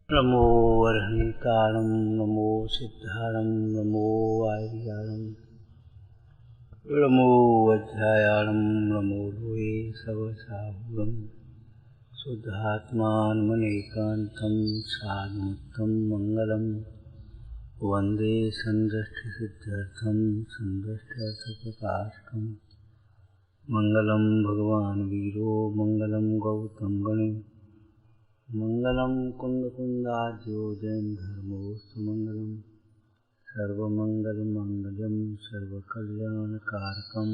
नमो अर्हंतारं नमो सिद्धारं नमो आर्याणं नमो वज्रायाणं नमो लोये सवसाहुरं शुद्धात्मानमनेकान्तं साधुमुक्तं मङ्गलं वन्दे सन्दृष्टिसिद्ध्यर्थं सन्दृष्ट्यर्थप्रकाशकं मङ्गलं भगवान् वीरो मङ्गलं गौतम गणे मंगलम कुंदकुंदाद्यो जैन धर्मोस्तु मंगलम सर्वमंगलमंगलम सर्वकल्याणकारकम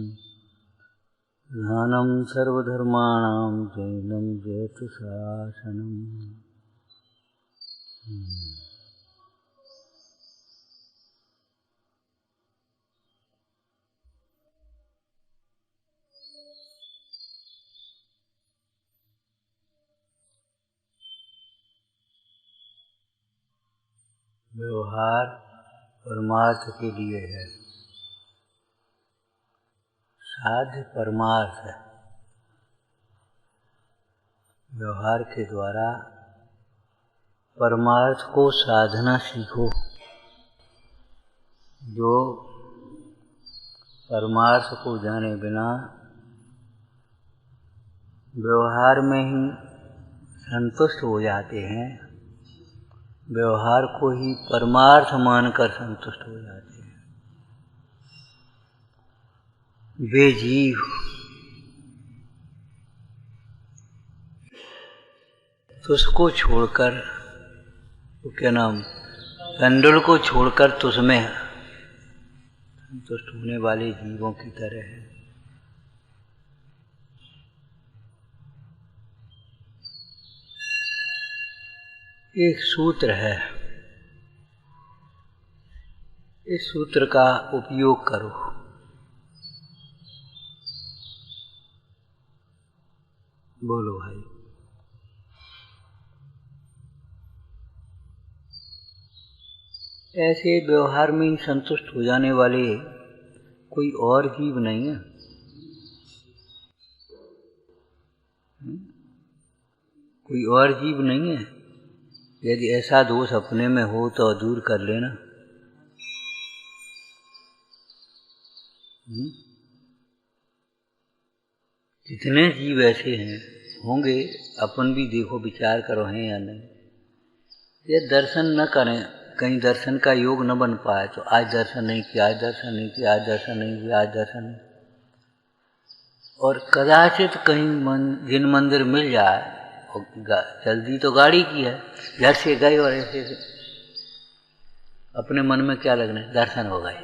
प्रधानम सर्वधर्माणां जैनम जयतु शासनम। व्यवहार परमार्थ के लिए है, साध्य परमार्थ है। व्यवहार के द्वारा परमार्थ को साधना सीखो। जो परमार्थ को जाने बिना व्यवहार में ही संतुष्ट हो जाते हैं, व्यवहार को ही परमार्थ मानकर संतुष्ट हो जाते हैं, वे जीव तुझको छोड़कर, तो क्या नाम, कंडल को छोड़कर तुझमें संतुष्ट होने वाले जीवों की तरह है। एक सूत्र है, इस सूत्र का उपयोग करो। बोलो भाई। ऐसे व्यवहार में ही संतुष्ट हो जाने वाले कोई और जीव नहीं है। कोई और जीव नहीं है। यदि ऐसा दोष अपने में हो तो दूर कर लेना। कितने जीव ऐसे हैं, होंगे, अपन भी देखो, विचार करो, हैं या नहीं। ये दर्शन न करें, कहीं दर्शन का योग न बन पाए तो आज दर्शन नहीं किया, आज दर्शन नहीं किया, आज दर्शन नहीं किया, आज दर्शन नहीं। और कदाचित कहीं जिन मंदिर मिल जाए, जल्दी तो गाड़ी की है, घर से गए और ऐसे अपने मन में क्या लगने, दर्शन हो गए।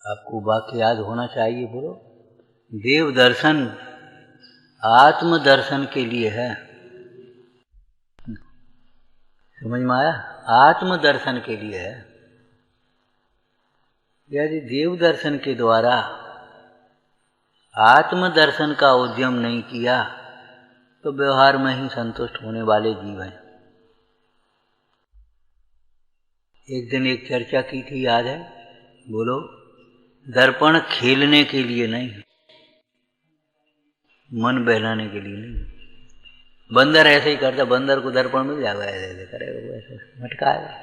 आपको वाक्य याद होना चाहिए। बोलो, देव दर्शन आत्म दर्शन के लिए है। समझ में आया? आत्म दर्शन के लिए है। यदि देव दर्शन के द्वारा आत्म दर्शन का उद्यम नहीं किया तो व्यवहार में ही संतुष्ट होने वाले जीव हैं। एक दिन एक चर्चा की थी, याद है? बोलो, दर्पण खेलने के लिए नहीं, मन बहलाने के लिए नहीं। बंदर ऐसे ही करता, बंदर को दर्पण मिल जाएगा, ऐसे ऐसे करेगा, वो ऐसे मटकाएगा,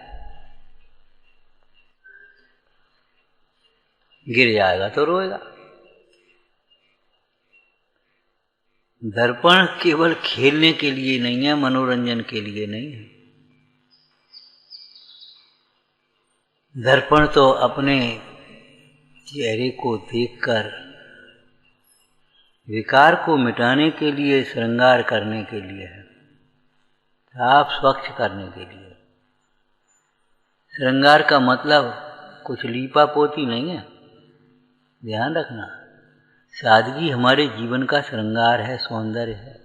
गिर जाएगा तो रोएगा। दर्पण केवल खेलने के लिए नहीं है, मनोरंजन के लिए नहीं है। दर्पण तो अपने चेहरे को देखकर विकार को मिटाने के लिए, श्रृंगार करने के लिए है, साफ स्वच्छ करने के लिए। श्रृंगार का मतलब कुछ लीपा पोती नहीं है, ध्यान रखना। सादगी हमारे जीवन का श्रृंगार है, सौंदर्य है।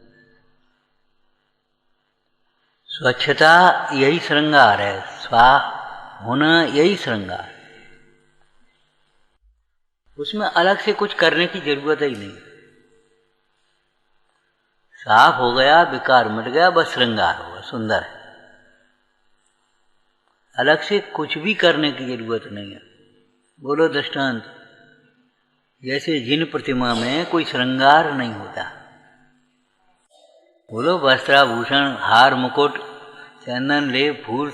स्वच्छता यही श्रृंगार है, स्वाह होना यही श्रृंगार। उसमें अलग से कुछ करने की जरूरत ही नहीं। साफ हो गया, विकार मिट गया, बस श्रृंगार होगा, सुंदर है। अलग से कुछ भी करने की जरूरत नहीं है। बोलो दृष्टांत। जैसे जिन प्रतिमा में कोई श्रृंगार नहीं होता, बोलो वस्त्राभूषण, हार, मुकुट, चंदन, लेप, फूल,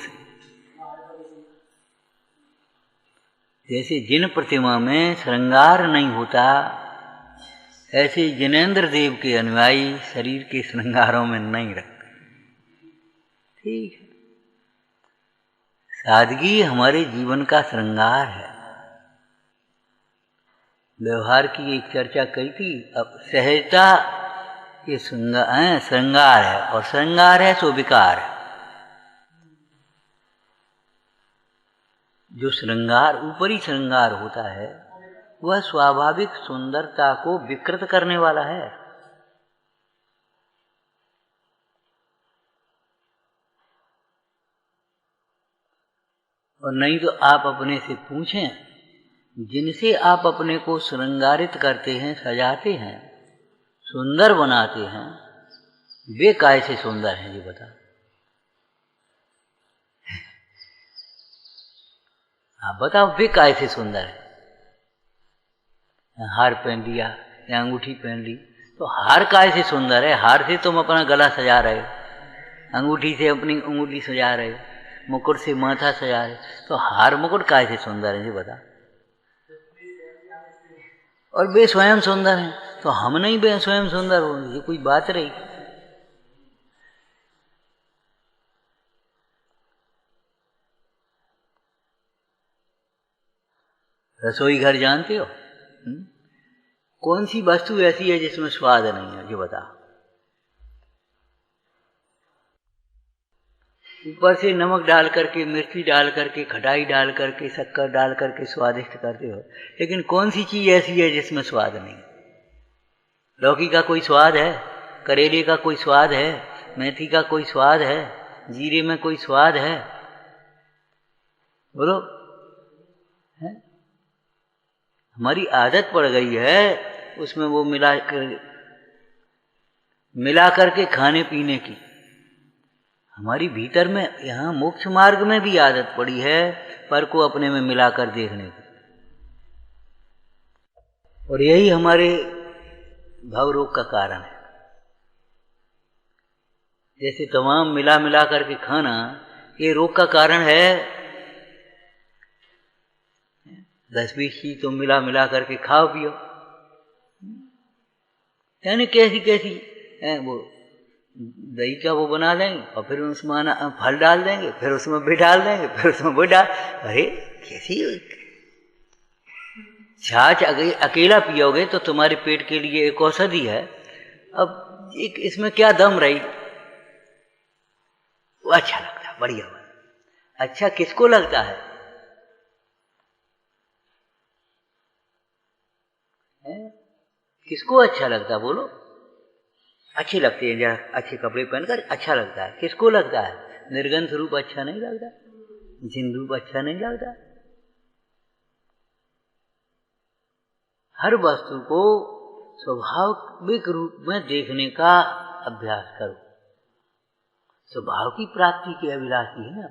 जैसे जिन प्रतिमा में श्रृंगार नहीं होता, ऐसे जिनेंद्र देव के अनुयायी शरीर के श्रृंगारों में नहीं रखते। ठीक है, सादगी हमारे जीवन का श्रृंगार है। व्यवहार की एक चर्चा कही थी। अब सहजता ये श्रृंगार है, और श्रृंगार है सो विकार है। जो श्रृंगार ऊपरी श्रृंगार होता है वह स्वाभाविक सुंदरता को विकृत करने वाला है। और नहीं तो आप अपने से पूछें, जिनसे आप अपने को श्रृंगारित करते हैं, सजाते हैं, सुंदर बनाते हैं, वे काय से सुंदर हैं? ये बता। आप बताओ, वे काय से सुंदर है? हार पहन लिया या अंगूठी पहन ली, तो हार काय से सुंदर है? हार से तुम अपना गला सजा रहे हो, अंगूठी से अपनी उंगली सजा रहे हो, मुकुट से माथा सजा रहे, तो हार मुकुट काय से सुंदर है? ये बता। और वे स्वयं सुंदर हैं, तो हम नहीं वे स्वयं सुंदर हो? ये कोई बात रही? रसोई घर जानते हो? कौन सी वस्तु ऐसी है जिसमें स्वाद नहीं है? ये बता। ऊपर से नमक डाल करके, मिर्ची डाल करके, खटाई डाल करके, शक्कर डाल करके स्वादिष्ट करते हो, लेकिन कौन सी चीज ऐसी है जिसमें स्वाद नहीं? लौकी का कोई स्वाद है? करेले का कोई स्वाद है? मेथी का कोई स्वाद है? जीरे में कोई स्वाद है? बोलो। है? हमारी आदत पड़ गई है उसमें वो मिला करके खाने पीने की। हमारी भीतर में, यहाँ मोक्ष मार्ग में भी आदत पड़ी है पर को अपने में मिलाकर देखने की। और यही हमारे भव रोग का कारण है। जैसे तमाम मिला करके खाना, ये रोग का कारण है। 10-20 चीज तुम मिला करके खाओ पियो, यानी कैसी है वो दही का वो बना लेंगे और फिर उसमें फल डाल देंगे, फिर उसमें भी डाल देंगे, फिर उसमें भी डाल। अरे कैसी छाछ अकेला पियोगे तो तुम्हारे पेट के लिए एक औषधि है। अब एक इसमें क्या दम रही? वो अच्छा लगता है, बढ़िया। अच्छा किसको लगता है? किसको अच्छा लगता है? बोलो। अच्छी लगती है, जरा अच्छे कपड़े पहनकर अच्छा लगता है। किसको लगता है? निर्गंध रूप अच्छा नहीं लगता, जिन रूप अच्छा नहीं लगता। हर वस्तु को स्वाभाविक रूप में देखने का अभ्यास करो। स्वभाव की प्राप्ति की अभिलाषी है ना।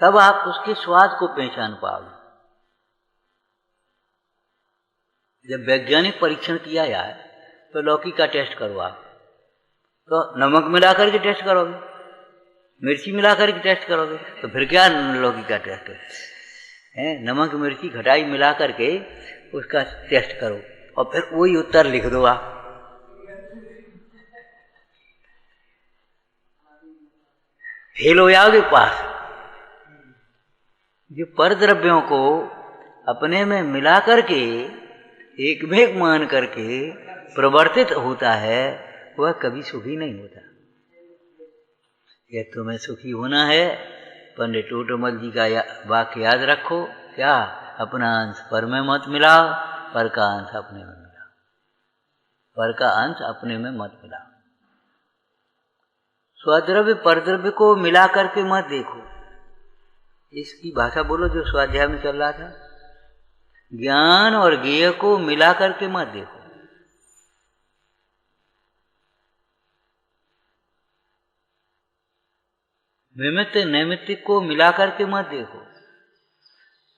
तब आप उसके स्वाद को पहचान पाओगे। जब वैज्ञानिक परीक्षण किया जाए तो लौकी का टेस्ट करो आप, तो नमक मिलाकर के टेस्ट करोगे, मिर्ची मिलाकर के टेस्ट करोगे, तो फिर क्या लौकी का टेस्ट है? नमक मिर्ची खटाई मिला करके उसका टेस्ट करो और फिर वही उत्तर लिख दो आप। फेल हो जाओगे, पास। जो परद्रव्यों को अपने में मिला करके एक भेग मान करके प्रवर्तित होता है वह कभी सुखी नहीं होता। यह तुम्हें सुखी होना है, पंडित टोटोमल जी का वाक्य याद रखो। क्या? अपना अंश पर में मत मिलाओ, पर का अंश अपने में मिलाओ। पर का अंश अपने में मत मिलाओ। स्वद्रव्य परद्रव्य को मिला करके मत देखो। इसकी भाषा बोलो जो स्वाध्याय में चल रहा था। ज्ञान और ज्ञेय को मिला करके मत देखो। निमित्त नैमित्तिक को मिला करके मत देखो।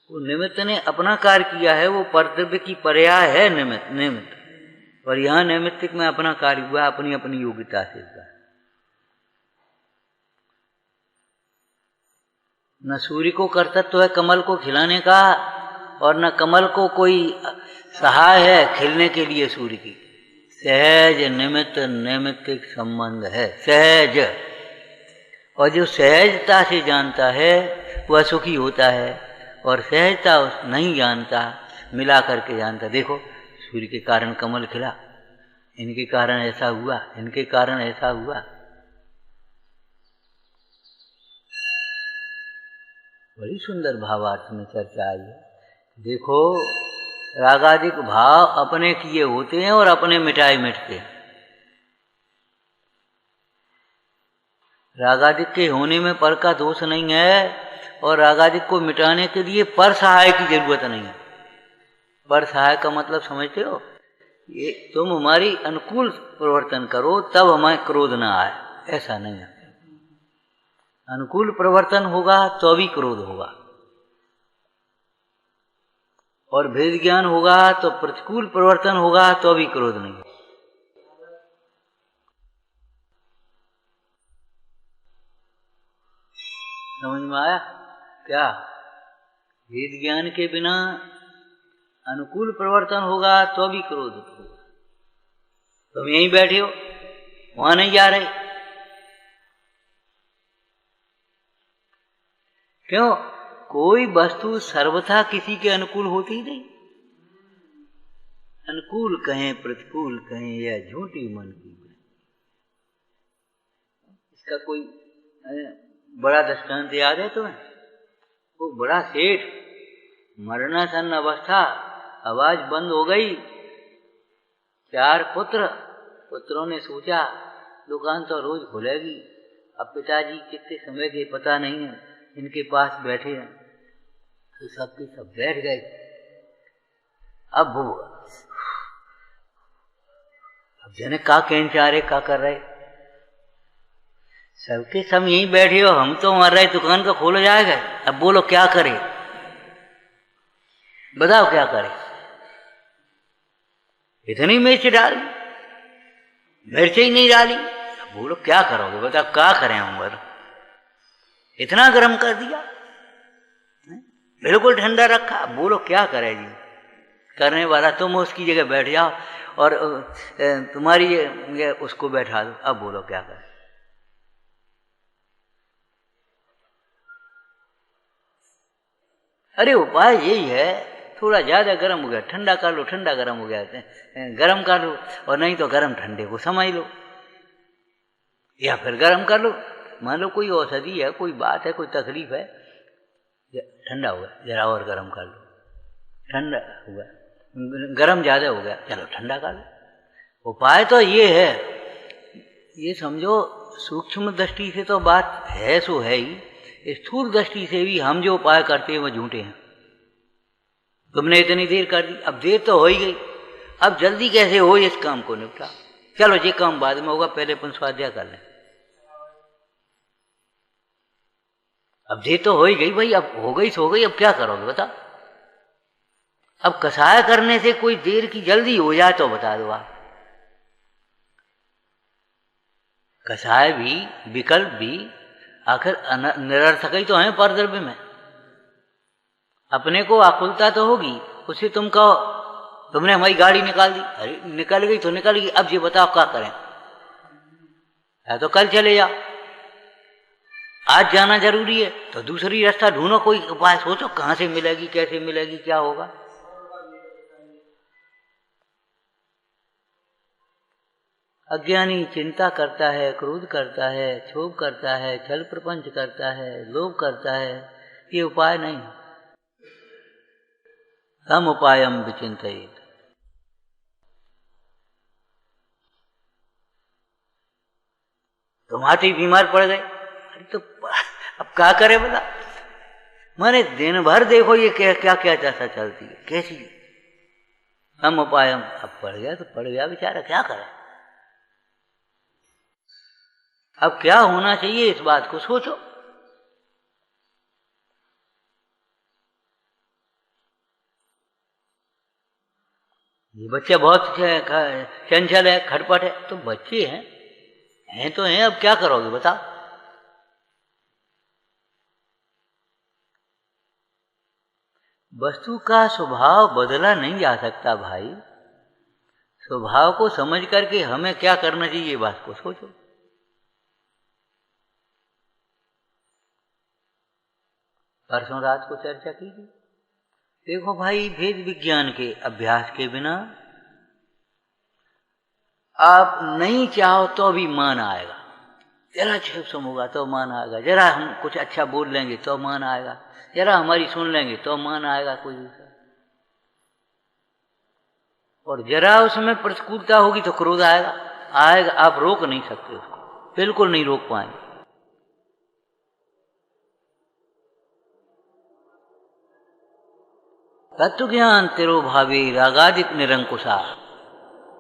वो निमित्त ने अपना कार्य किया है, वो कर्तव्य की पर्याय है निमित्त, और यहाँ नैमित्तिक में अपना कार्य हुआ, अपनी अपनी योग्यता से हुआ। न सूर्य को कर्तव्य है कमल को खिलाने का, और न कमल को कोई सहाय है खिलने के लिए सूर्य की। सहज निमित्त नैमित्तिक संबंध है, सहज। और जो सहजता से जानता है वह सुखी होता है, और सहजता नहीं जानता, मिला करके जानता। देखो सूर्य के कारण कमल खिला, इनके कारण ऐसा हुआ, इनके कारण ऐसा हुआ। बड़ी सुंदर भावार्थ में चर्चा आई है। देखो रागादिक भाव अपने किए होते हैं और अपने मिटाए मिटते हैं। रागादिक के होने में पर का दोष नहीं है, और रागादिक को मिटाने के लिए पर सहाय की जरूरत नहीं है। पर सहाय का मतलब समझते हो? ये तुम हमारी अनुकूल प्रवर्तन करो तब हमें क्रोध ना आए, ऐसा नहीं है। अनुकूल प्रवर्तन होगा तो भी क्रोध होगा, और भेद ज्ञान होगा तो प्रतिकूल प्रवर्तन होगा तो भी क्रोध नहीं। समझ में आया क्या? भेद ज्ञान के बिना अनुकूल प्रवर्तन होगा तो भी क्रोध होगा। तुम यहीं बैठे हो, वहां नहीं जा रहे, क्यों? कोई वस्तु सर्वथा किसी के अनुकूल होती ही नहीं। अनुकूल कहें प्रतिकूल कहें, यह झूठी मन की। इसका कोई बड़ा दृष्टांत याद है तुम्हें? वो बड़ा सेठ, मरणासन अवस्था, आवाज बंद हो गई। 4 पुत्रों ने सोचा दुकान तो रोज खुलेगी, अब पिताजी कितने समय के पता नहीं है, इनके पास बैठे हैं। तो सबके सब बैठ गए। अब जने का कहन चाह रहे, का कर रहे, सबके सब यहीं बैठे हो, हम तो मर रहे, दुकान का खोला जाएगा। अब बोलो क्या करे, बताओ क्या करे? इतनी मिर्च डाली, मिर्च ही नहीं डाली। अब बोलो क्या करोगे, बताओ क्या करें हम? इतना गर्म कर दिया, बिल्कुल ठंडा रखा, बोलो क्या करे जी? करने वाला तुम उसकी जगह बैठ जाओ और तुम्हारी उसको बैठा दो। अब बोलो क्या करे? अरे उपाय यही है, थोड़ा ज्यादा गर्म हो गया ठंडा कर लो, ठंडा गर्म हो गया गर्म कर लो, और नहीं तो गर्म ठंडे को समझ लो, या फिर गर्म कर लो। मान लो कोई औषधि है, कोई बात है, कोई तकलीफ है, ठंडा हुआ जरा और गर्म कर लो, ठंडा हुआ, गर्म ज्यादा हो गया, चलो ठंडा कर लो। उपाय तो ये है, ये समझो सूक्ष्म दृष्टि से तो बात है सो है ही, स्थूल दृष्टि से भी हम जो उपाय करते हैं वो झूठे हैं। तुमने इतनी देर कर दी, अब देर तो हो ही गई, अब जल्दी कैसे हो इस काम को निपटा? चलो ये काम बाद में होगा, पहले अपन स्वाध्याय कर लें। अब देर तो हो ही गई भाई, अब हो गई सो गई, अब क्या करोगे बता? अब कसाय करने से कोई देर की जल्दी हो जाए तो बता दो आप। कसाय भी विकल्प भी आखिर निरर्थक ही तो है परद्रव्य में। अपने को आकुलता तो होगी, उससे तुम कहो तुमने हमारी गाड़ी निकाल दी, अरे निकल गई तो निकल गई, अब ये बताओ क्या करें? या तो कल चले जाओ, आज जाना जरूरी है तो दूसरी रास्ता ढूंढो, कोई उपाय सोचो कहां से मिलेगी, कैसे मिलेगी, क्या होगा? अज्ञानी चिंता करता है, क्रोध करता है, क्षोभ करता है, छल प्रपंच करता है, लोभ करता है, ये उपाय नहीं। हम उपायम विचिंतयेत्। तुम हाथी बीमार पड़ गए, अरे तो अब क्या करे बता? माने दिन भर देखो ये क्या क्या चर्चा चलती है, कैसी? हम उपायम, अब पड़ गया तो पड़ गया बेचारा, क्या करे? अब क्या होना चाहिए इस बात को सोचो। ये बच्चा बहुत चंचल है, खटपट है, तो बच्चे हैं तो हैं, अब क्या करोगे बताओ। वस्तु का स्वभाव बदला नहीं जा सकता भाई। स्वभाव को समझ करके हमें क्या करना चाहिए, ये बात को सोचो। परसों रात को चर्चा की थी। देखो भाई, भेद विज्ञान के अभ्यास के बिना आप नहीं चाहो तो भी मान आएगा। जरा क्षम होगा तो मान आएगा, जरा हम कुछ अच्छा बोल लेंगे तो मान आएगा, जरा हमारी सुन लेंगे तो मान आएगा कोई दूसरा। और जरा उसमें प्रतिकूलता होगी तो क्रोध आएगा। आप रोक नहीं सकते उसको, बिल्कुल नहीं रोक पाएंगे। तत्व ज्ञान तेरो भावे रागादिक निरंकुशा।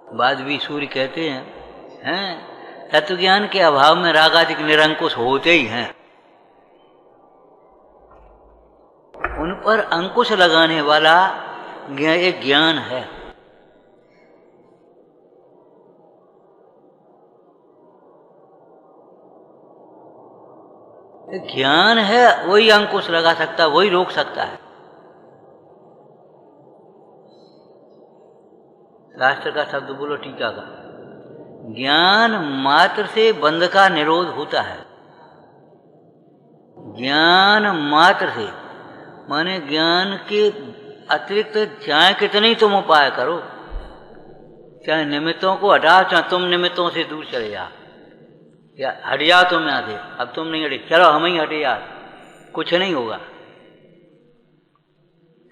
वाजवी सूर्य कहते हैं तत्व ज्ञान के अभाव में रागादिक निरंकुश होते ही हैं। उन पर अंकुश लगाने वाला एक ज्ञान है। ज्ञान है, वही अंकुश लगा सकता है, वही रोक सकता है। शास्त्र का शब्द बोलो, टीका का। ज्ञान मात्र से बंध का निरोध होता है। ज्ञान मात्र से माने ज्ञान के अतिरिक्त चाहे कितने ही तुम उपाय करो, चाहे निमित्तों को हटाओ, चाहे तुम निमित्तों से दूर चले जाओ, या हट जाओ तुम यहाँ से, अब तुम नहीं हटे, चलो हम ही हटे यार, कुछ नहीं होगा,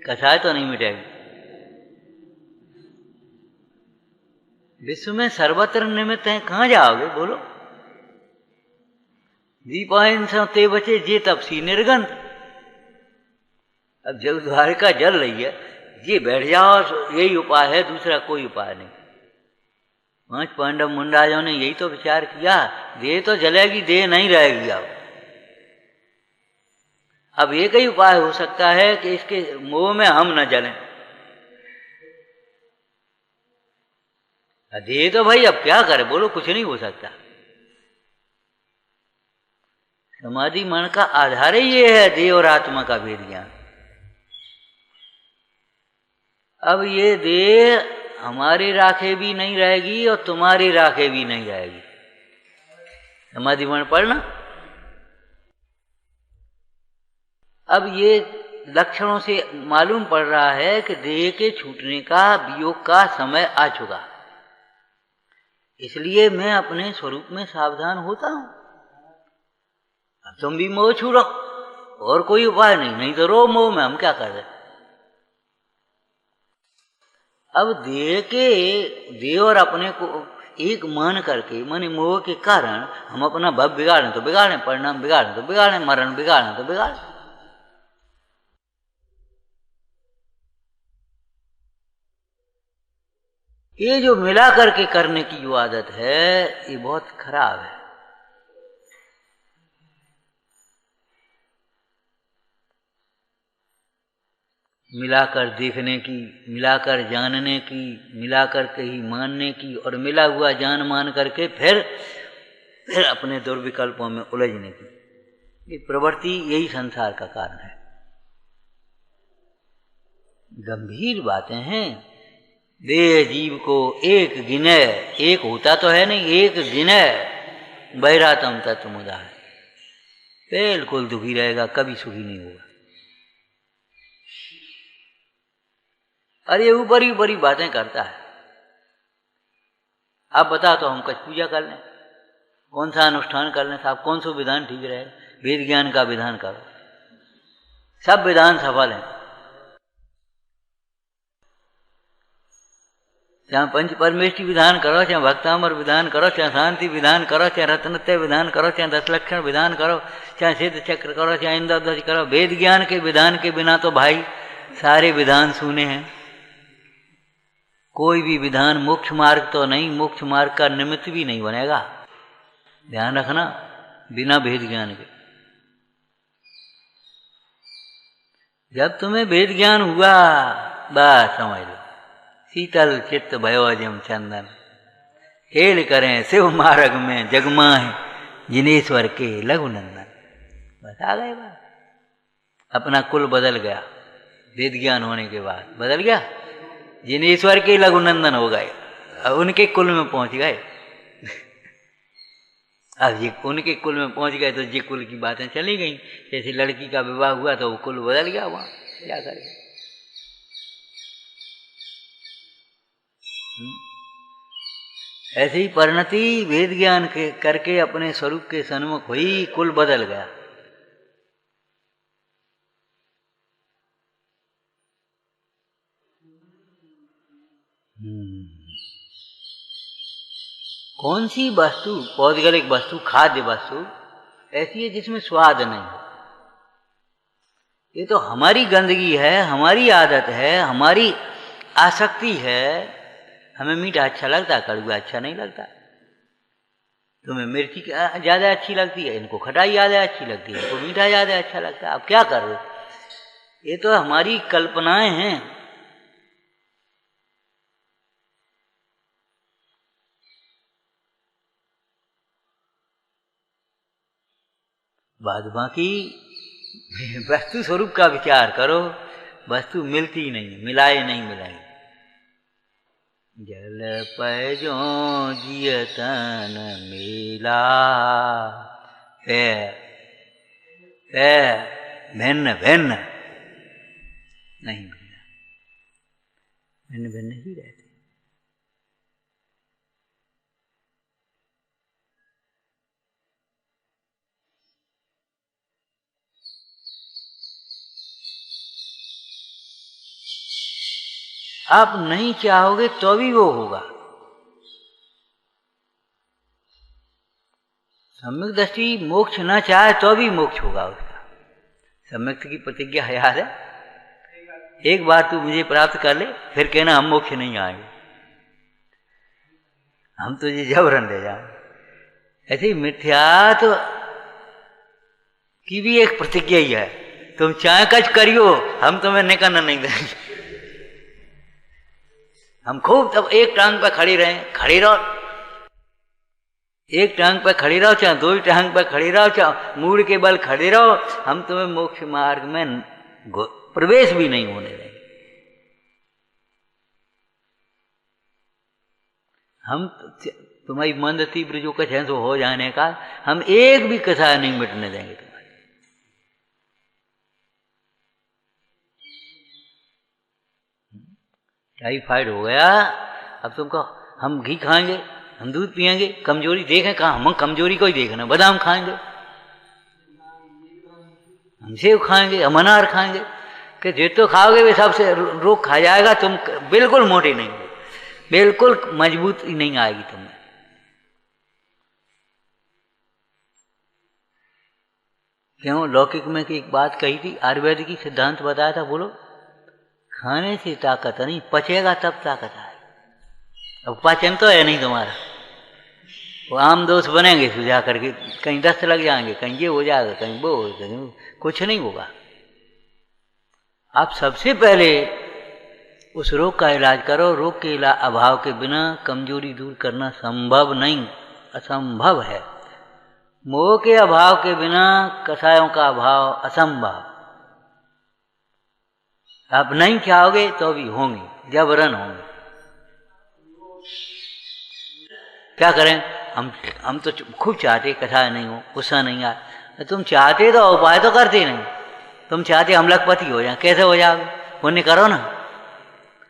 कसाय तो नहीं मिटेगी। विश्व में सर्वत्र निमित्त हैं, कहाँ जाओगे बोलो। दीपायन ते बचे जे तपसी निर्गंध। अब जब द्वारिका जल रही है, ये बैठ जाओ, यही उपाय है, दूसरा कोई उपाय नहीं। 5 पांडव मुंडाजों ने यही तो विचार किया, देह तो जलेगी, देह नहीं रहेगी। अब एक ही उपाय हो सकता है कि इसके मोह में हम न जलें। देह तो भाई अब क्या करे बोलो, कुछ नहीं हो सकता। समाधि मन का आधार ही ये है, देह और आत्मा का भेद ज्ञान। अब ये देह हमारी राखे भी नहीं रहेगी और तुम्हारी राखे भी नहीं रहेगी। समाधि मन पढ़ना। अब ये लक्षणों से मालूम पड़ रहा है कि देह के छूटने का, वियोग का समय आ चुका। इसलिए मैं अपने स्वरूप में सावधान होता हूं। अब तुम भी मोह छूटो, और कोई उपाय नहीं तो रो मोह में, हम क्या कर रहे। अब देह और अपने को एक मान करके, माने मोह के कारण हम अपना भव बिगाड़ें तो बिगाड़ें, परिणाम बिगाड़ें तो बिगाड़ें, मरण बिगाड़ें तो बिगाड़ें। ये जो मिला करके करने की जो आदत है, ये बहुत खराब है। मिलाकर देखने की, मिलाकर जानने की, मिलाकर कहीं मानने की, और मिला हुआ जान मान करके फिर अपने दुर्विकल्पों में उलझने की, ये प्रवृत्ति, यही संसार का कारण है। गंभीर बातें हैं। देह जीव को एक गिने, एक होता तो है नहीं, एक गिने बहिरातम तत्वमुदा है, बिल्कुल दुखी रहेगा, कभी सुखी नहीं होगा। अरे ऊपरी ऊपरी बातें करता है। आप बताओ तो हम कुछ पूजा कर लें, कौन सा अनुष्ठान कर लें साहब, कौन सा विधान ठीक रहे। वेद ज्ञान का विधान करो, सब विधान सफल हैं। चाहे पंच परमेष्टि विधान करो, चाहे भक्तामर विधान करो, चाहे शांति विधान करो, चाहे रत्नत्रय विधान करो, चाहे 10 लक्षण विधान करो, चाहे सिद्ध चक्र करो, चाहे इंद्रध्वज करो। वेद ज्ञान के विधान के बिना तो भाई सारे विधान सूने हैं। कोई भी विधान मोक्ष मार्ग तो नहीं, मोक्ष मार्ग का निमित्त भी नहीं बनेगा, ध्यान रखना, बिना भेद ज्ञान के। जब तुम्हें भेद ज्ञान हुआ, बस समझ लो शीतल चित्त भयो अजम चंदन, हेल करें शिव मार्ग में जगमाए जिनेश्वर के लघुनंदन। बस आ गए बात। अपना कुल बदल गया, वेद ज्ञान होने के बाद बदल गया, जिनेश्वर के लघुनंदन हो गए, अब उनके कुल में पहुंच गए। अब ये उनके कुल में पहुंच गए तो ये कुल की बातें चली गई। जैसे लड़की का विवाह हुआ तो वो कुल बदल गया, वहां क्या करें। ऐसे ही परिणति वेद ज्ञान के करके अपने स्वरूप के सन्मुख हुई, कुल बदल गया। कौन सी वस्तु, पौद्गलिक वस्तु, खाद्य वस्तु ऐसी है जिसमें स्वाद नहीं हो? ये तो हमारी गंदगी है, हमारी आदत है, हमारी आसक्ति है। हमें मीठा अच्छा लगता है, कड़वा अच्छा नहीं लगता। तुम्हें मिर्ची ज्यादा अच्छी लगती है, इनको खटाई ज्यादा अच्छी लगती है, इनको मीठा ज्यादा अच्छा लगता है। अब क्या कर रहे हो? ये तो हमारी कल्पनाएं हैं। बाद बाकी वस्तु स्वरूप का विचार करो, वस्तु मिलती नहीं, मिलाए नहीं मिलाई। जल पैजो जियतन मिला, भिन्न भिन्न नहीं मिला, भिन्न भिन्न ही रहते। आप नहीं चाहोगे तो भी वो होगा। सम्यक दृष्टि मोक्ष ना चाहे तो भी मोक्ष होगा उसका। सम्यक की प्रतिज्ञा याद है, एक बार तू मुझे प्राप्त कर ले, फिर कहना हम मोक्ष नहीं आएंगे, हम तुझे जबरन ले जाएंगे। ऐसे ही मिथ्यात्व की भी एक प्रतिज्ञा ही है, तुम चाहे कुछ करियो हम तुम्हें निकलना नहीं देंगे। हम खूब तब एक टांग पर खड़ी रहे, खड़ी रहो, एक टांग पर खड़ी रहो, चाहे दो टांग पर खड़ी रहो, चाहे मूड़ के बल खड़े रहो, हम तुम्हें मोक्ष मार्ग में प्रवेश भी नहीं होने देंगे। हम तुम्हारी मंद तीव्र जो कुछ है सो हो जाने का, हम एक भी कथा नहीं मिटने देंगे तुम्हारी। टाइफाइड हो गया, अब तुमको हम घी खाएंगे, हम दूध पिएंगे, कमजोरी देखें कहाँ, हम कमजोरी को ही देखना। बादाम खाएंगे, हम सेब खाएंगे, हम अनार खाएंगे, कि जो तो खाओगे वे सबसे रोग खा जाएगा, तुम बिल्कुल मोटे नहीं हो, बिल्कुल मजबूत नहीं आएगी तुम्हें। क्यों? लौकिक में की एक बात कही थी, आयुर्वेद की सिद्धांत बताया था, बोलो खाने से ताकत नहीं, पचेगा तब ताकत आएगी। अब पाचन तो है नहीं तुम्हारा, वो आम दोस्त बनेंगे सुझा करके, कहीं दस्त लग जाएंगे, कहीं ये हो जाएगा, कहीं वो हो जाएगा, कुछ नहीं होगा। आप सबसे पहले उस रोग का इलाज करो। रोग के अभाव के बिना कमजोरी दूर करना संभव नहीं, असंभव है। मोह के अभाव के बिना कषायों का अभाव असंभव। आप नहीं चाहोगे तो भी होंगे, जबरन होंगे। क्या करें? हम तो खूब चाहते कथा नहीं हो, गुस्सा नहीं आए। तुम चाहते तो उपाय तो करते नहीं। तुम चाहते हम लखपति हो जाए, कैसे हो जाओगे? पुण्य करो ना।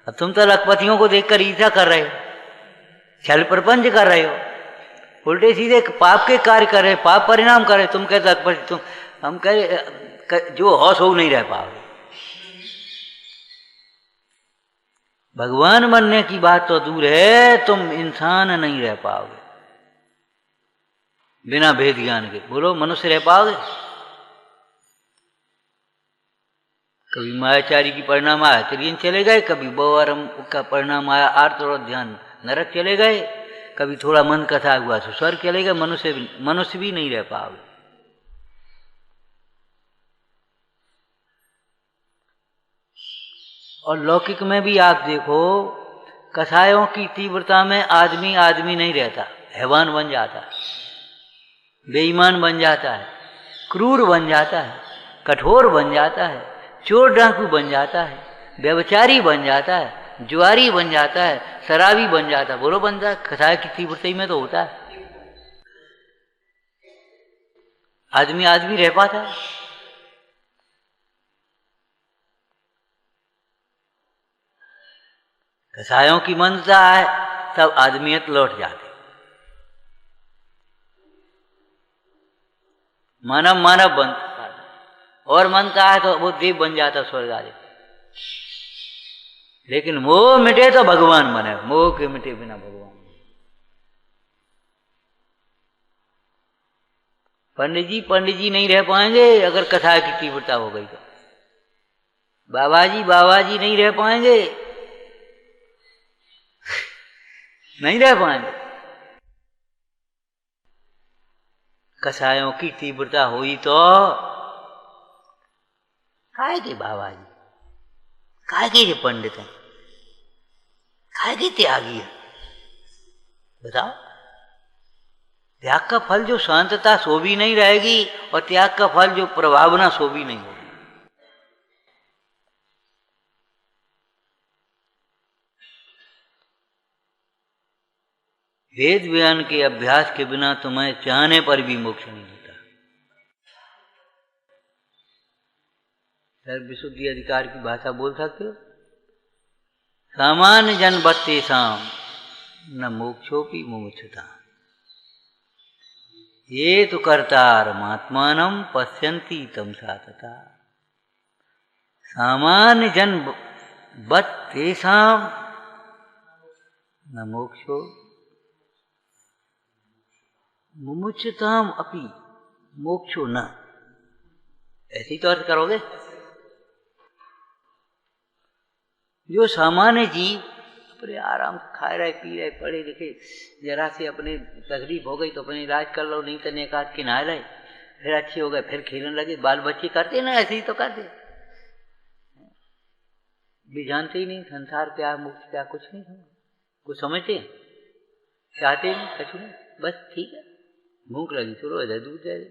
अब तुम तो लखपतियों को देखकर ईर्ष्या कर रहे हो, छल प्रपंच कर रहे हो, उल्टे सीधे पाप के कार्य कर रहे, पाप परिणाम कर रहे। तुम कहते लखपति, तुम हम कह जो होश हो नहीं रह पाओगे। भगवान बनने की बात तो दूर है, तुम इंसान नहीं रह पाओगे बिना भेद ज्ञान के। बोलो मनुष्य रह पाओगे? कभी मायाचारी की परिणाम आया त्रियन चले गए, कभी बहुआरम का परिणाम आया आर्त और ध्यान नरक चले गए, कभी थोड़ा मन कथा हुआ तो स्वर्ग चले गए। मनुष्य भी नहीं रह पाओगे। और लौकिक में भी आप देखो, कसायों की तीव्रता में आदमी आदमी नहीं रहता, हैवान बन जाता है, बेईमान बन जाता है, क्रूर बन जाता है, कठोर बन जाता है, चोर डाकू बन जाता है, व्यभिचारी बन जाता है, जुआरी बन जाता है, शराबी बन जाता है। बोलो बनता है, कसाय की तीव्रता में तो होता है। आदमी आदमी रह पाता है? कसायों की मंदता है, सब आदमियत लौट जाते, मानव मानव बनता और मनता है तो वो देव बन जाता, स्वर्ग आदि। लेकिन मोह मिटे तो भगवान बने, मोह के मिटे बिना भगवान। पंडित जी नहीं रह पाएंगे अगर कथा की तीव्रता हो गई तो। बाबा जी नहीं रह पाएंगे, नहीं रह पाएंगे। कसायों की तीव्रता हुई तो काय के बाबा जी, काय के पंडित हैं, काय के त्यागी है? बताओ, त्याग का फल जो शांतता सो भी नहीं रहेगी और त्याग का फल जो प्रभावना सो भी नहीं होगी। वेद ज्ञान के अभ्यास के बिना तुम्हें चाहने पर भी मोक्ष नहीं होता। सर विशुद्धि अधिकार की भाषा बोल सकते हो? सामान्य जन बत्तेषाम न मोक्षोपि मुमुक्षुता ये तो कर्तारमात्मानं पश्यन्ति तमसा तथा। सामान्य जन बत्तेषाम न मोक्षो मुमुक्षुताम अपि मोक्षो न। ऐसी तो अर्थ करोगे? जो सामान्य जीव अपने आराम से खा रहे पी रहे पढ़े लिखे, जरा से अपने तकलीफ हो गई तो अपने इलाज कर लो, नहीं तो नेकात के नहा रहे, फिर अच्छे हो गए, फिर खेलने लगे। बाल बच्चे करते ना, ऐसे ही तो करते, भी जानते ही नहीं संसार क्या मुक्त क्या कुछ नहीं, कुछ समझते चाहते नहीं, कुछ नहीं, बस ठीक है, भूख लगी चलो इधर दूध दे दे,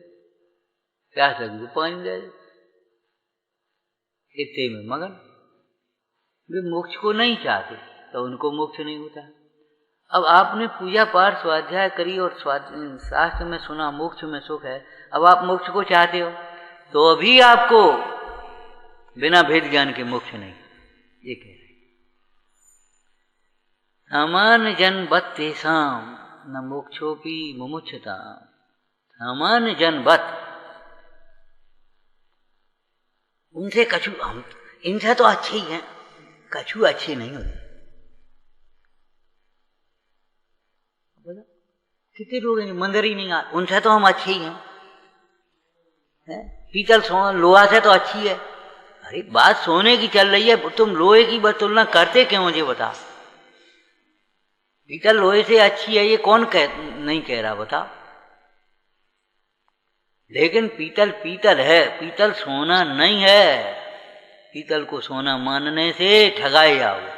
प्यास लगी तो पानी दे दे, इतने में मगन। वे मोक्ष को नहीं चाहते तो उनको मोक्ष नहीं होता। अब आपने पूजा पाठ स्वाध्याय करी और शास्त्र में सुना मोक्ष में सुख है, अब आप मोक्ष को चाहते हो तो अभी आपको बिना भेद ज्ञान के मोक्ष नहीं, ये कह रहे। सामान्य जन बत्तेषाम न मोक्षोपि मुमुक्षुता। सामान्य जन बत, उनसे कछु, हम इनसे तो अच्छे ही हैं, कछु अच्छे नहीं होते। कितने लोग हैं मंदिर ही नहीं आते, उनसे तो हम अच्छे ही हैं। पीतल लोहा से तो अच्छी है। अरे बात सोने की चल रही है, तुम लोहे की बस तुलना करते क्यों मुझे बता? पीतल लोहे से अच्छी है ये कौन नहीं कह रहा बता? लेकिन पीतल पीतल है, पीतल सोना नहीं है। पीतल को सोना मानने से ठगाए जाओगे,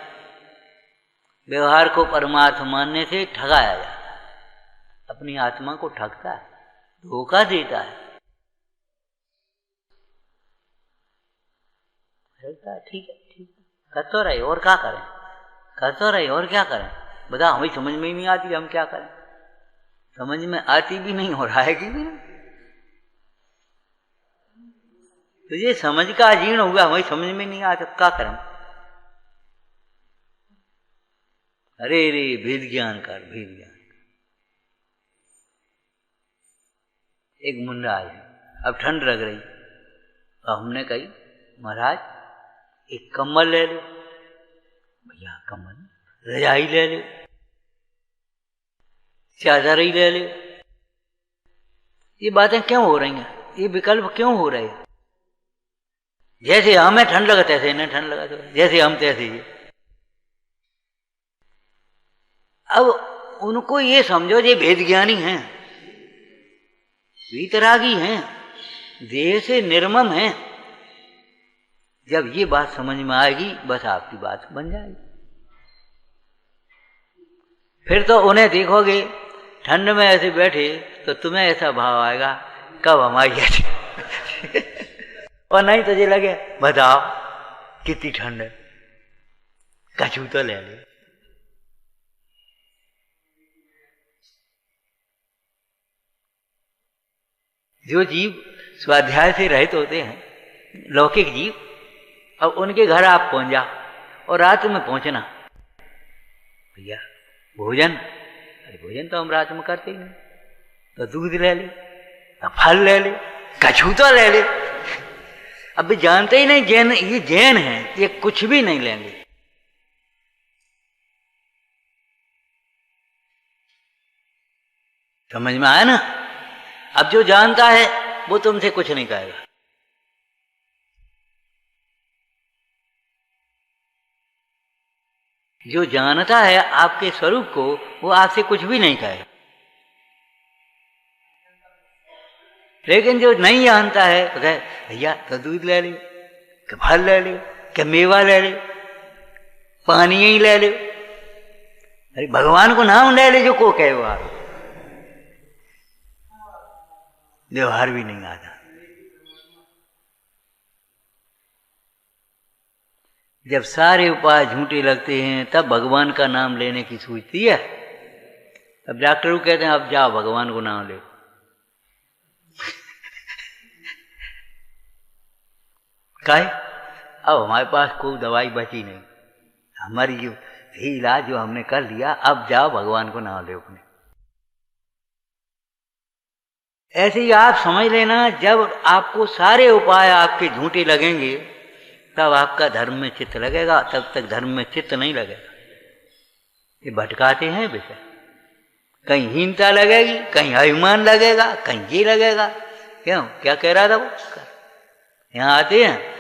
व्यवहार को परमार्थ मानने से ठगाया जाता है, अपनी आत्मा को ठगता है, धोखा देता है। ठीक है ठीक है, कर तो रहे और क्या करें, कर तो रहे और क्या करें? बता, हमें समझ में ही नहीं आती, हम क्या करें? समझ में आती भी नहीं हो रहा है कि नहीं? तुझे समझ का अजीर्ण हुआ, हमें समझ में नहीं आता, क्या करें? अरे रे भेद ज्ञान कर, भेद ज्ञान। एक मुंडा आया, अब ठंड लग रही, तो हमने कही महाराज एक कम्बल ले लो। भैया कम्बल, रजाई ले लो, चादर ही ले लो। ये बातें क्यों हो रही हैं? ये विकल्प क्यों हो रहे हैं? जैसे हमें ठंड लगा तैसे इन्हें ठंड लगा, तो जैसे हम तैसे ये। अब उनको ये समझो ये भेद ज्ञानी हैं, वीतरागी हैं, देह से निर्मम हैं। जब ये बात समझ में आएगी बस आपकी बात बन जाएगी। फिर तो उन्हें देखोगे ठंड में ऐसे बैठे तो तुम्हें ऐसा भाव आएगा कब हमारी ऐसी और नहीं तुझे लगे बताओ कितनी ठंड है, कछू तो ले ले। जो जीव स्वाध्याय से रहित होते हैं, लौकिक जीव, अब उनके घर आप पहुंच जाओ और रात में पहुंचना, भैया भोजन, अरे भोजन तो हम रात में करते ही नहीं, तो दूध ले ले, फल ले ले, कछू तो ले ले। अब भी जानते ही नहीं जैन, ये जैन है, ये कुछ भी नहीं लेंगे। समझ में आया ना? अब जो जानता है वो तुमसे कुछ नहीं कहेगा। जो जानता है आपके स्वरूप को वो आपसे कुछ भी नहीं कहेगा। लेकिन जो नहीं जानता है तो कहे भैया तो दूध ले ले, कि फल ले ले, कि मेवा ले ले, पानी ही ले ले। अरे भगवान को नाम ले ले जो को कहे, वो आप व्यवहार भी नहीं आता। जब सारे उपाय झूठे लगते हैं तब भगवान का नाम लेने की सूझती है। अब डॉक्टर को कहते हैं अब जाओ भगवान को नाम ले, काहे? अब हमारे पास कोई दवाई बची नहीं, हमारी जो इलाज जो हमने कर लिया, अब जाओ भगवान को नाम ले अपने। ऐसे ही आप समझ लेना, जब आपको सारे उपाय आपके झूठे लगेंगे तब आपका धर्म में चित्त लगेगा, तब तक धर्म में चित्त नहीं लगेगा। ये भटकाते हैं विषय, कहीं हीनता लगेगी, कहीं अभिमान लगेगा, कहीं ये लगेगा। क्यों, क्या कह रहा था वो? यहाँ आते हैं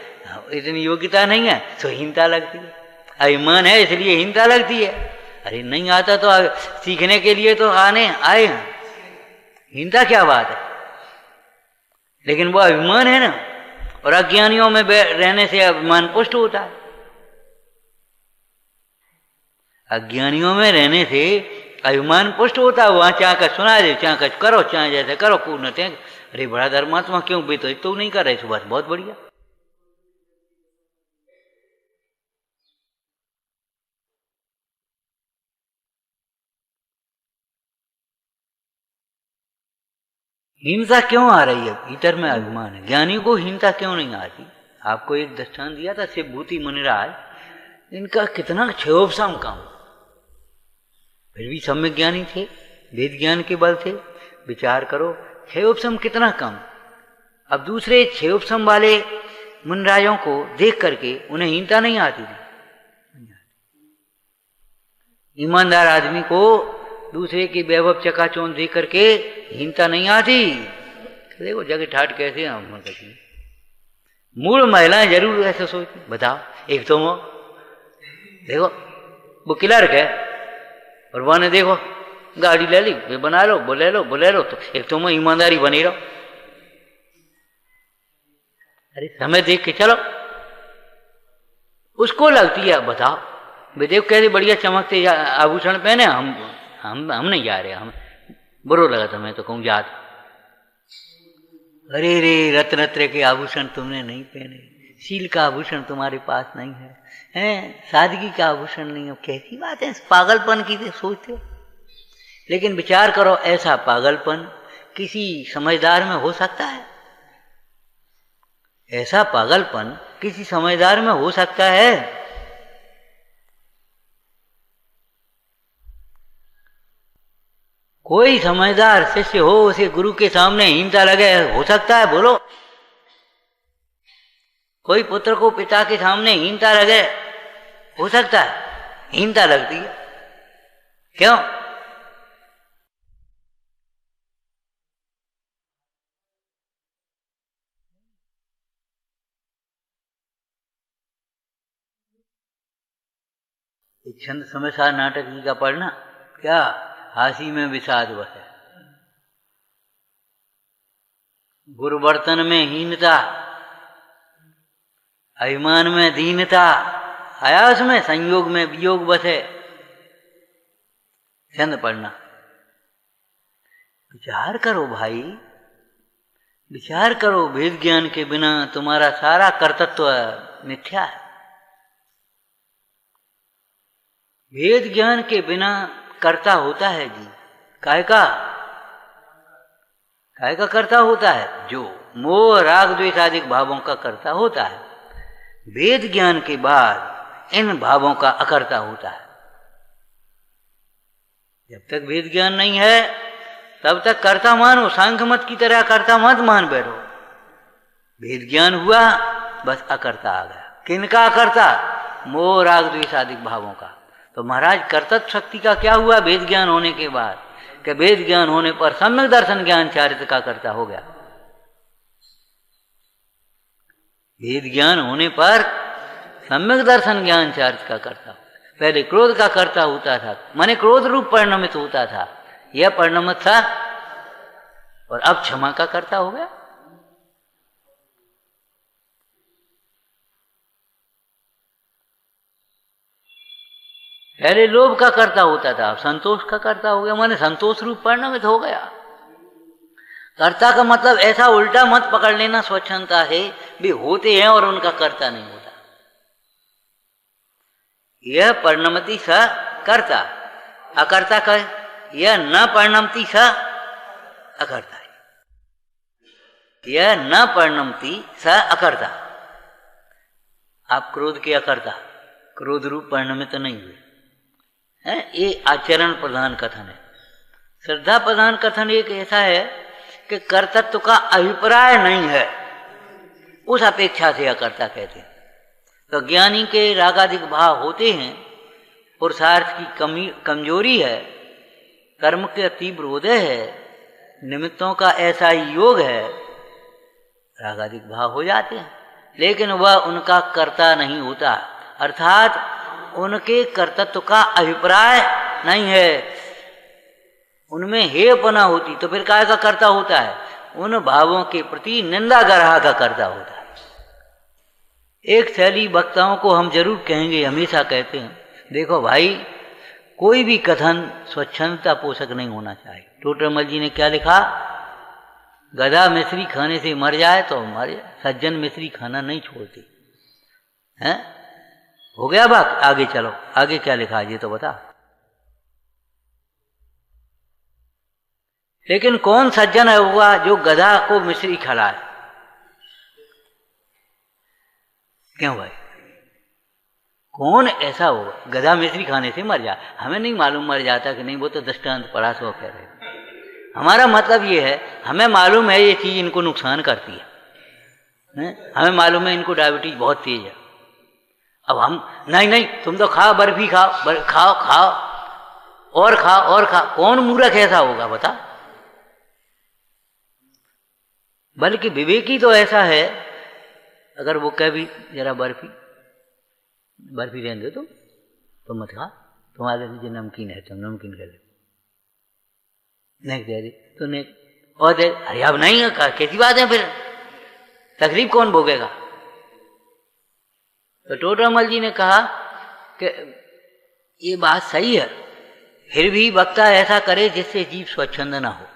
इतनी योग्यता नहीं है तो हीनता लगती है, अभिमान है इसलिए हीनता लगती है। अरे नहीं आता तो सीखने के लिए तो आए हैं, हीनता क्या बात है? लेकिन वो अभिमान है ना, और अज्ञानियों में रहने से अभिमान पुष्ट होता है। अज्ञानियों में रहने से अभिमान पुष्ट होता है। वहां चाह कर सुना दे, चाह कर करो, चाहे जैसे करो, पूर्ण थे। अरे बड़ा धर्मात्मा क्यों भी तो नहीं कर रहे, सुबह बहुत बढ़िया। हिंसा क्यों आ रही है? भीतर में अभिमान है। ज्ञानी को हिंसा क्यों नहीं आती? आपको एक दृष्टांत दिया था शिवभूति मुनिराज, इनका कितना क्षयोपशम काम, फिर भी सम्यक ज्ञानी थे, वेद ज्ञान के बल थे। विचार करो क्षयोपशम कितना कम। अब दूसरे क्षयोपशम वाले मुनिराजों को देख करके उन्हें हिंसा नहीं आती थी। ईमानदार आदमी को दूसरे की वैभव चकाचौंध देख करके हिंसा नहीं आती। देखो जगह ठाट कैसे हम करती, मूल महिलाएं जरूर ऐसा सोचती। बताओ, एक तो वो देखो वो क्लर्क है और वो ने देखो गाड़ी ले ली, वे बना लो, बोले लो, तो एक तो मैं ईमानदारी बनी रहो। अरे समय देख के चलो, उसको लगती है। बताओ वे देखो कैसे बढ़िया चमकते आभूषण पहने, हम नहीं जा रहे, हम बुरो लगा था, मैं तो कहूँ जात। अरे रे रत्न के आभूषण तुमने नहीं पहने, शील का आभूषण तुम्हारे पास नहीं है, हैं सादगी का आभूषण नहीं है। कैसी बात है, पागलपन की सोचते हो। लेकिन विचार करो, ऐसा पागलपन किसी समझदार में हो सकता है? ऐसा पागलपन किसी समझदार में हो सकता है? कोई समझदार शिष्य हो, उसे गुरु के सामने हीनता लगे, हो सकता है? बोलो। कोई पुत्र को पिता के सामने हीनता लगे, हो सकता है? हीनता लगती है। क्यों? एक छंद समय नाटक जी का पढ़ना, क्या हासी में विषाद बसे, गुरुवर्तन में हीनता, अभिमान में दीनता, आयास में संयोग में वियोग बसे। छंद पढ़ना। विचार करो भाई, विचार करो, वेद ज्ञान के बिना तुम्हारा सारा कर्तृत्व मिथ्या है। वेद ज्ञान के बिना कर्ता होता है जी, काहे का कर्ता होता है? जो मोह राग द्वेष आदि भावों का कर्ता होता है। वेद ज्ञान के बाद इन भावों का अकर्ता होता है। जब तक वेद ज्ञान नहीं है तब तक कर्ता मानो, सांख्य मत की तरह कर्ता मत मान बैठो। वेद ज्ञान हुआ बस अकर्ता आ गया। किनका अकर्ता? मोह राग द्वेष आदि भावों का। तो महाराज कर्तृत्व शक्ति का क्या हुआ वेद ज्ञान होने के बाद? कि वेद ज्ञान होने पर सम्यक दर्शन ज्ञान चारित्र का कर्ता हो गया। वेद ज्ञान होने पर सम्यक दर्शन ज्ञान चारित्र का कर्ता। पहले क्रोध का कर्ता होता था, माने क्रोध रूप परिणमित होता था, यह परिणमित था, और अब क्षमा का कर्ता हो गया। पहले लोभ का कर्ता होता था, अब संतोष का कर्ता हो गया, माने संतोष रूप परिणमित हो गया। कर्ता का मतलब ऐसा उल्टा मत पकड़ लेना स्वच्छंदता है भी होते हैं और उनका कर्ता नहीं होता। यह परिणमति स कर्ता, अकर्ता का यह न परिणमति स अकर्ता है। यह न परिणमति स अकर्ता। आप क्रोध के अकर्ता, क्रोध रूप परिणमित नहीं हुए है। ये आचरण प्रधान कथन है। श्रद्धा प्रधान कथन एक ऐसा है कि कर्तृत्व का अभिप्राय नहीं है, उस अपेक्षा से अकर्ता कहते हैं। तो ज्ञानी के रागाधिक भाव होते हैं, पुरुषार्थ की कमजोरी है, कर्म के तीव्र उदय है, निमित्तों का ऐसा ही योग है, रागाधिक भाव हो जाते हैं, लेकिन वह उनका कर्ता नहीं होता। अर्थात उनके कर्तृत्व का अभिप्राय नहीं है, उनमें हेयपना होती तो फिर काय का कर्ता होता है? उन भावों के प्रति निंदा गरहा का कर्ता होता है। एक शैली वक्ताओं को हम जरूर कहेंगे, हमेशा कहते हैं, देखो भाई कोई भी कथन स्वच्छंदता पोषक नहीं होना चाहिए। टोटरमल जी ने क्या लिखा? गधा मिश्री खाने से मर जाए तो मर जाए, सज्जन मिश्री खाना नहीं छोड़ते हैं। हो गया बात, आगे चलो, आगे क्या लिखा है ये तो बता। लेकिन कौन सज्जन है हुआ जो गधा को मिश्री खिलाए? क्यों भाई, कौन ऐसा होगा? गधा मिश्री खाने से मर जाए, हमें नहीं मालूम मर जाता कि नहीं, वो तो दृष्टांत पढ़ा सो कह रहे। हमारा मतलब ये है, हमें मालूम है ये चीज इनको नुकसान करती है, हमें मालूम है इनको डायबिटीज बहुत तेज है। अब हम नहीं तुम तो खाओ, बर्फी खाओ, खाओ और खा। कौन मूर्ख ऐसा होगा बता? बल्कि विवेकी तो ऐसा है, अगर वो कह भी जरा बर्फी रहने दो तो मत खा, तुम्हारे नीचे नमकीन है, तुम नमकीन कर ले, नहीं दे तो नहीं, और दे, अरे अब नहीं है, कैसी बात है, फिर तकलीफ कौन भोगेगा? तो टोटरमल जी ने कहा कि ये बात सही है, फिर भी वक्ता ऐसा करे जिससे जीव स्वच्छंद ना हो।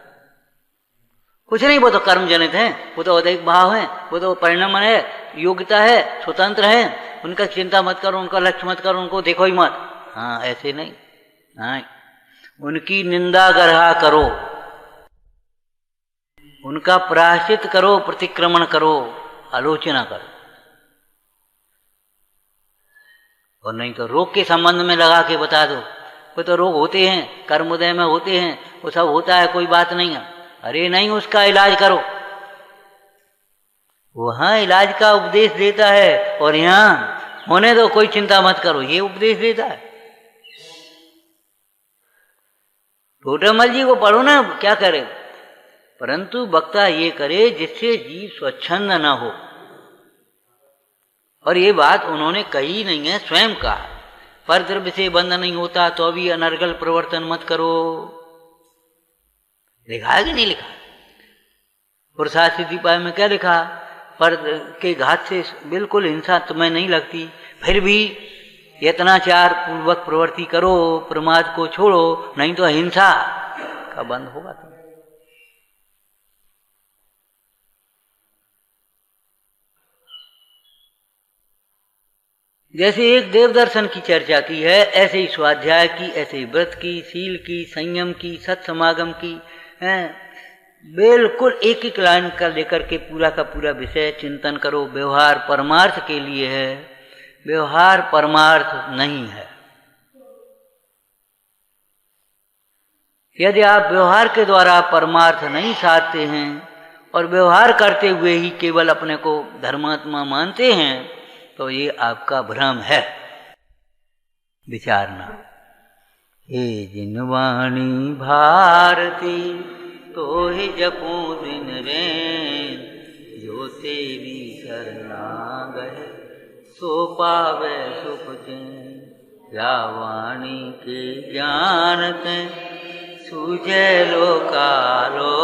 कुछ नहीं, वो तो कर्म जनित हैं, वो तो अदैक भाव है, वो तो परिणाम है, योग्यता है, स्वतंत्र है, उनका चिंता मत करो, उनका लक्ष्य मत करो, उनको देखो ही मत। हाँ, ऐसे नहीं, हाँ, उनकी निंदा गरहा करो, उनका प्रायश्चित करो, प्रतिक्रमण करो, आलोचना करो, और नहीं तो रोग के संबंध में लगा के बता दो, वो तो रोग होते हैं, कर्मोदय में होते हैं, वो सब होता है, कोई बात नहीं है। अरे नहीं, उसका इलाज करो। वहां इलाज का उपदेश देता है और यहां होने दो, कोई चिंता मत करो, ये उपदेश देता है। टोटरमल जी को पढ़ो ना, क्या करे, परंतु वक्ता ये करे जिससे जीव स्वच्छंद न हो। और ये बात उन्होंने कही नहीं है, स्वयं कहा, पर द्रव्य से बंध नहीं होता तो अभी अनर्गल प्रवर्तन मत करो। लिखा है कि नहीं लिखा? पुरुषार्थ सिद्धिपाय में क्या लिखा? पर के घात से बिल्कुल हिंसा तुम्हें नहीं लगती, फिर भी यत्नाचार पूर्वक प्रवृत्ति करो, प्रमाद को छोड़ो, नहीं तो हिंसा का बंद होगा। तो जैसे एक देव दर्शन की चर्चा की है, ऐसे ही स्वाध्याय की, ऐसे ही व्रत की, शील की, संयम की, सत्समागम की, बिल्कुल एक एक लाइन का लेकर के पूरा का पूरा विषय चिंतन करो। व्यवहार परमार्थ के लिए है, व्यवहार परमार्थ नहीं है। यदि आप व्यवहार के द्वारा परमार्थ नहीं साधते हैं और व्यवहार करते हुए ही केवल अपने को धर्मात्मा मानते हैं, तो ये आपका भ्रम है। विचारना। हे जिनवाणी भारती तो ही जपो दिन रैन, जो तेरी शरणा गए सो पावे सुख चैन। या वाणी के ज्ञान ते सूझे लोकालो,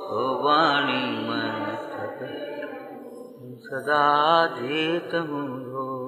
ओ वाणी में सदा जेत मुझो।